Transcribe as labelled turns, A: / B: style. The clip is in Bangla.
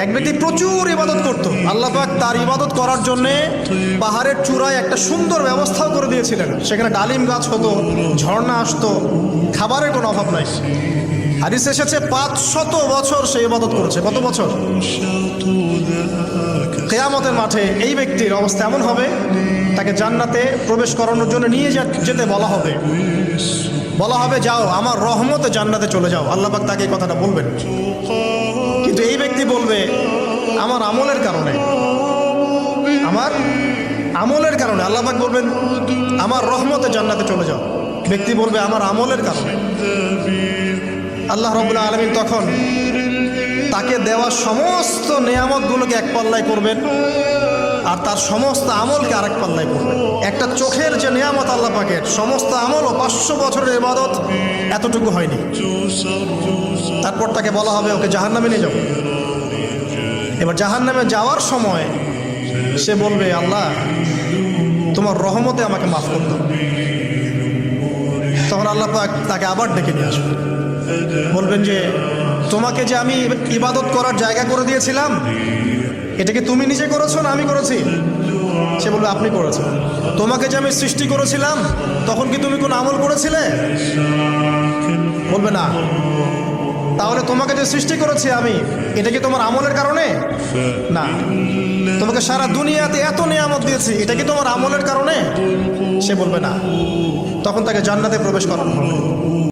A: এক ব্যক্তি প্রচুর ইবাদত করত, আল্লাহ পাক তার ইবাদত করার জন্য পাহাড়ের চূড়ায় একটা সুন্দর ব্যবস্থাও করে দিয়েছিলেন। সেখানে ডালিম গাছ হতো, ঝর্ণা আসতো, খাবারের কোনো অভাব নাই। হাদিস এসেছে 500 বছর সে ইবাদত করেছে। কত বছর? কিয়ামতের মাঠে এই ব্যক্তির অবস্থা এমন হবে, তাকে জান্নাতে প্রবেশ করানোর জন্য নিয়ে যেতে বলা হবে যাও আমার রহমতে জান্নাতে চলে যাও। আল্লাহ পাক তাকে এই কথাটা বলবেন, কিন্তু এই ব্যক্তি বলবে আমার আমলের কারণে আল্লাহ পাক বলবেন আমার রহমতে জান্নাতে চলে যাও। ব্যক্তি বলবে আমার আমলের কারণে। আল্লাহ রাব্বুল আলামিন তখন তাকে দেওয়া সমস্ত নেয়ামতগুলোকে এক পাল্লায় করবেন, আর তার সমস্ত আমলকে আরেক পাল্লায় করবেন। একটা চোখের যে নেয়ামত আল্লাহ পাকের, সমস্ত আমল ও 500 বছরের ইবাদত এতটুকু হয়নি। তারপর তাকে বলা হবে ওকে জাহান্নামে নিয়ে যাও। এবার জাহান্নামে যাওয়ার সময় সে বলবে আল্লাহ তোমার রহমতে আমাকে মাফ করে দাও। তখন আল্লাহ পাক তাকে আবার ডেকে নিয়ে আসবে, বলবেন যে তোমাকে যে আমি ইবাদত করার জায়গা করে দিয়েছিলাম, এটা কি তুমি নিজে করেছো না আমি করেছি? সে বলবে আপনি করেছেন। তোমাকে যে আমি সৃষ্টি করেছিলাম তখন কি তুমি কোনো আমল করেছিলে? বলবে না। তাহলে তোমাকে যে সৃষ্টি করেছি আমি, এটা কি তোমার আমলের কারণে? না। তোমাকে সারা দুনিয়াতে এত নিয়ামত দিয়েছি, এটা কি তোমার আমলের কারণে? সে বলবে না। তখন তাকে জান্নাতে প্রবেশ করানো হবে।